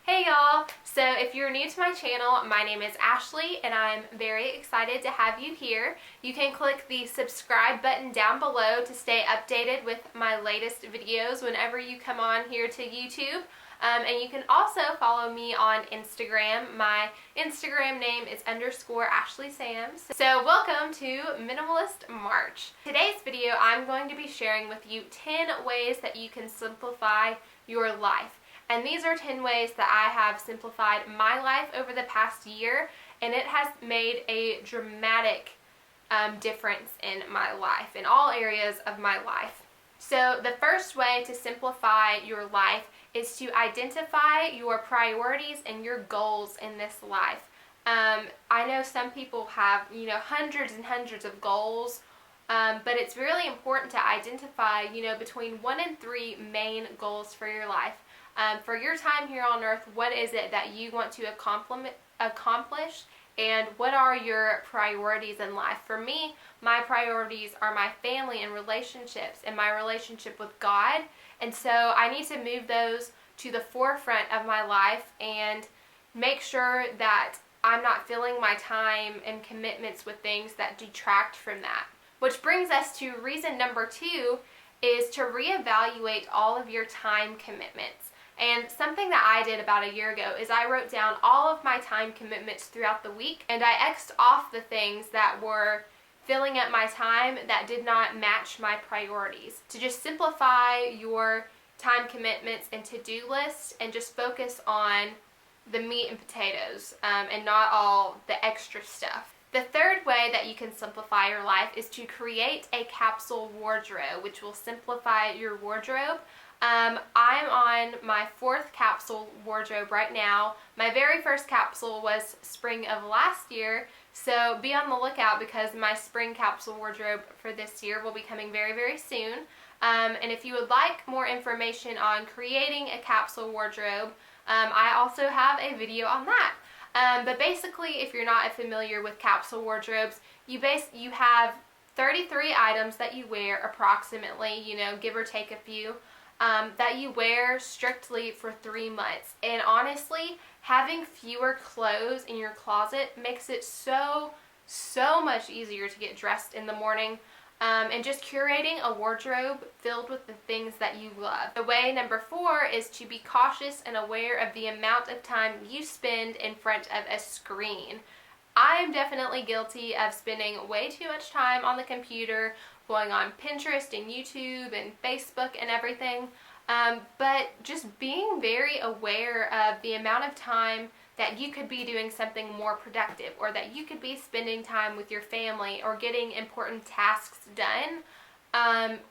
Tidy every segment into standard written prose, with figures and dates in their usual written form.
Hey y'all! So if you're new to my channel, my name is Ashley and I'm very excited to have you here. You can click the subscribe button down below to stay updated with my latest videos whenever you come on here to YouTube. And you can also follow me on Instagram. My Instagram name is _AshleySams. So welcome to Minimalist March. Today's video I'm going to be sharing with you 10 ways that you can simplify your life. And these are 10 ways that I have simplified my life over the past year, and it has made a dramatic difference in my life, in all areas of my life. So the first way to simplify your life is to identify your priorities and your goals in this life. I know some people have, hundreds and hundreds of goals, but it's really important to identify, between 1 and 3 main goals for your life. For your time here on earth, what is it that you want to accomplish, and what are your priorities in life? For me, my priorities are my family and relationships and my relationship with God, and so I need to move those to the forefront of my life and make sure that I'm not filling my time and commitments with things that detract from that. Which brings us to reason number 2 is to reevaluate all of your time commitments. And something that I did about a year ago is I wrote down all of my time commitments throughout the week, and I X'd off the things that were filling up my time that did not match my priorities. To just simplify your time commitments and to-do lists and just focus on the meat and potatoes and not all the extra stuff. The third way that you can simplify your life is to create a capsule wardrobe, which will simplify your wardrobe. I'm on my 4th capsule wardrobe right now. My very first capsule was spring of last year, so be on the lookout because my spring capsule wardrobe for this year will be coming very, very soon. And if you would like more information on creating a capsule wardrobe, I also have a video on that. But basically, if you're not familiar with capsule wardrobes, you have 33 items that you wear approximately, give or take a few. That you wear strictly for 3 months. And honestly, having fewer clothes in your closet makes it so much easier to get dressed in the morning, and just curating a wardrobe filled with the things that you love. The way number 4 is to be cautious and aware of the amount of time you spend in front of a screen. I'm definitely guilty of spending way too much time on the computer, going on Pinterest and YouTube and Facebook and everything, but just being very aware of the amount of time that you could be doing something more productive, or that you could be spending time with your family or getting important tasks done,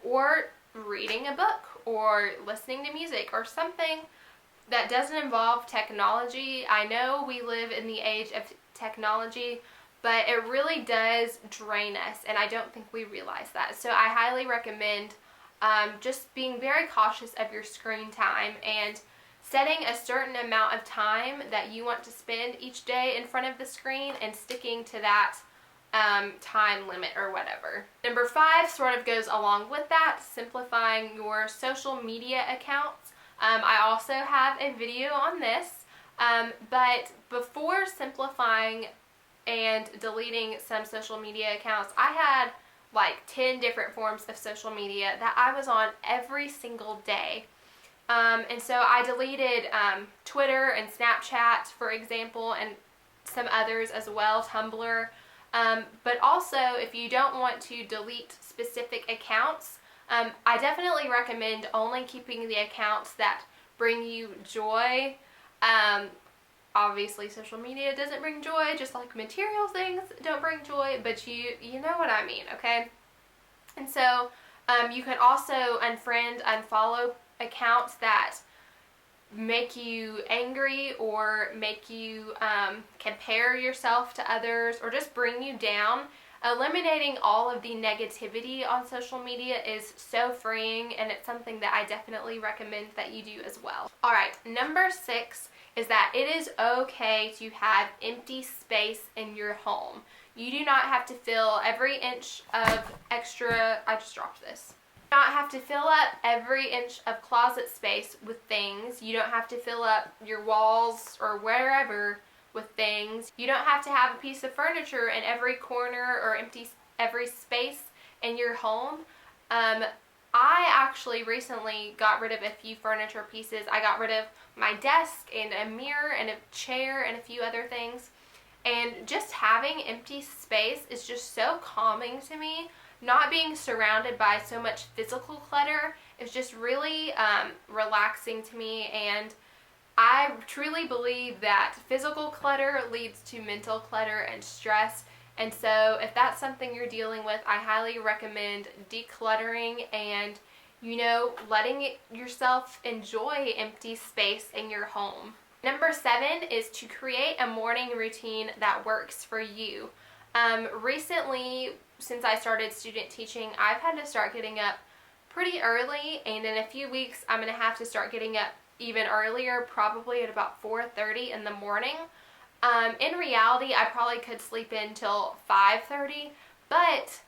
or reading a book or listening to music or something that doesn't involve technology. I know we live in the age of technology, but it really does drain us, and I don't think we realize that. So I highly recommend just being very cautious of your screen time and setting a certain amount of time that you want to spend each day in front of the screen and sticking to that time limit or whatever. Number 5 sort of goes along with that, simplifying your social media accounts. I also have a video on this, but before simplifying and deleting some social media accounts, I had like 10 different forms of social media that I was on every single day. And so I deleted Twitter and Snapchat, for example, and some others as well, Tumblr. But also, if you don't want to delete specific accounts, I definitely recommend only keeping the accounts that bring you joy. Obviously, social media doesn't bring joy, just like material things don't bring joy, but you know what I mean, okay? And so you can also unfollow accounts that make you angry or make you compare yourself to others or just bring you down. Eliminating all of the negativity on social media is so freeing, and it's something that I definitely recommend that you do as well. Alright, number 6 is that it is okay to have empty space in your home. You do not have to fill every inch of extra, I just dropped this. Not have to fill up every inch of closet space with things. You don't have to fill up your walls or wherever with things. You don't have to have a piece of furniture in every corner or empty every space in your home. I actually recently got rid of a few furniture pieces. I got rid of my desk and a mirror and a chair and a few other things. And just having empty space is just so calming to me. Not being surrounded by so much physical clutter is just really relaxing to me, and I truly believe that physical clutter leads to mental clutter and stress. And so if that's something you're dealing with, I highly recommend decluttering and, letting yourself enjoy empty space in your home. Number 7 is to create a morning routine that works for you. Recently, since I started student teaching, I've had to start getting up pretty early, and in a few weeks I'm going to have to start getting up even earlier, probably at about 4:30 in the morning. In reality, I probably could sleep in till 5:30, but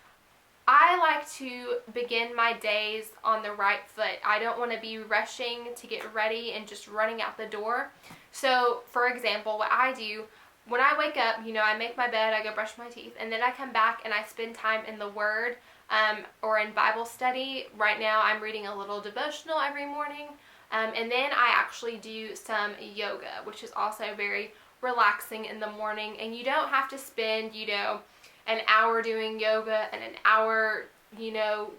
I like to begin my days on the right foot. I don't want to be rushing to get ready and just running out the door. So, for example, what I do, when I wake up, I make my bed, I go brush my teeth, and then I come back and I spend time in the Word or in Bible study. Right now I'm reading a little devotional every morning, and then I actually do some yoga, which is also very relaxing in the morning. And you don't have to spend, an hour doing yoga and an hour,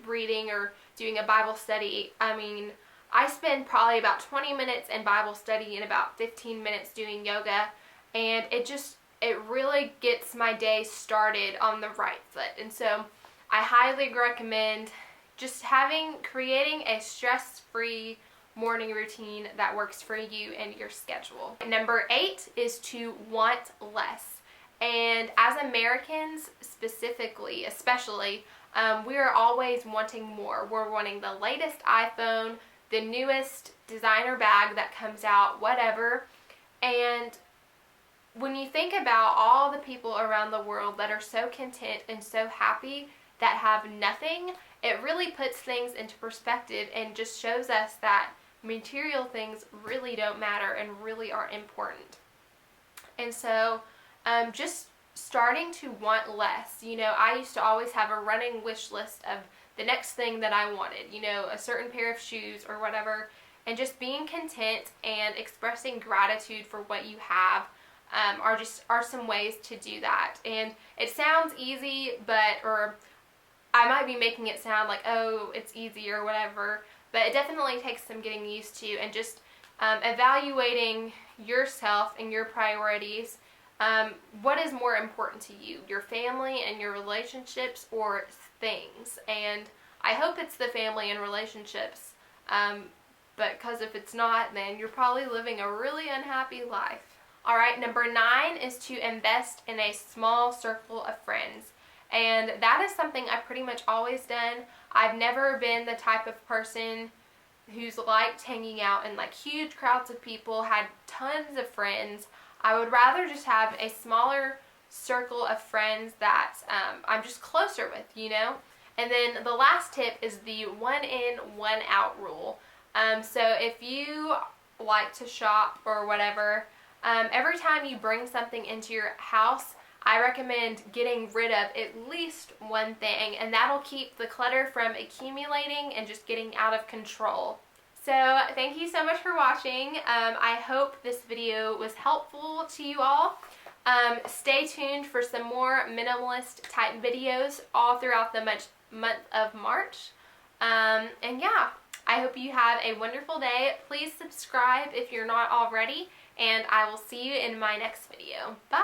reading or doing a Bible study. I mean, I spend probably about 20 minutes in Bible study and about 15 minutes doing yoga. And it really gets my day started on the right foot. And so I highly recommend just creating a stress-free morning routine that works for you and your schedule. Number 8 is to want less. And as Americans specifically, especially, we are always wanting more. We're wanting the latest iPhone, the newest designer bag that comes out, whatever. And when you think about all the people around the world that are so content and so happy that have nothing, it really puts things into perspective and just shows us that material things really don't matter and really aren't important. And so just starting to want less. I used to always have a running wish list of the next thing that I wanted, a certain pair of shoes or whatever, and just being content and expressing gratitude for what you have are some ways to do that. And it sounds easy, or I might be making it sound like, oh, it's easy or whatever, but it definitely takes some getting used to, and just evaluating yourself and your priorities. What is more important to you, your family and your relationships, or things? And I hope it's the family and relationships, but because if it's not, then you're probably living a really unhappy life. Alright, number 9 is to invest in a small circle of friends. And that is something I've pretty much always done. I've never been the type of person who's liked hanging out in huge crowds of people, had tons of friends. I would rather just have a smaller circle of friends that I'm just closer with, And then the last tip is the 1 in, 1 out rule. So if you like to shop or whatever, every time you bring something into your house, I recommend getting rid of at least one thing, and that'll keep the clutter from accumulating and just getting out of control. So thank you so much for watching. I hope this video was helpful to you all. Stay tuned for some more minimalist type videos all throughout the month of March. And yeah, I hope you have a wonderful day. Please subscribe if you're not already, and I will see you in my next video. Bye!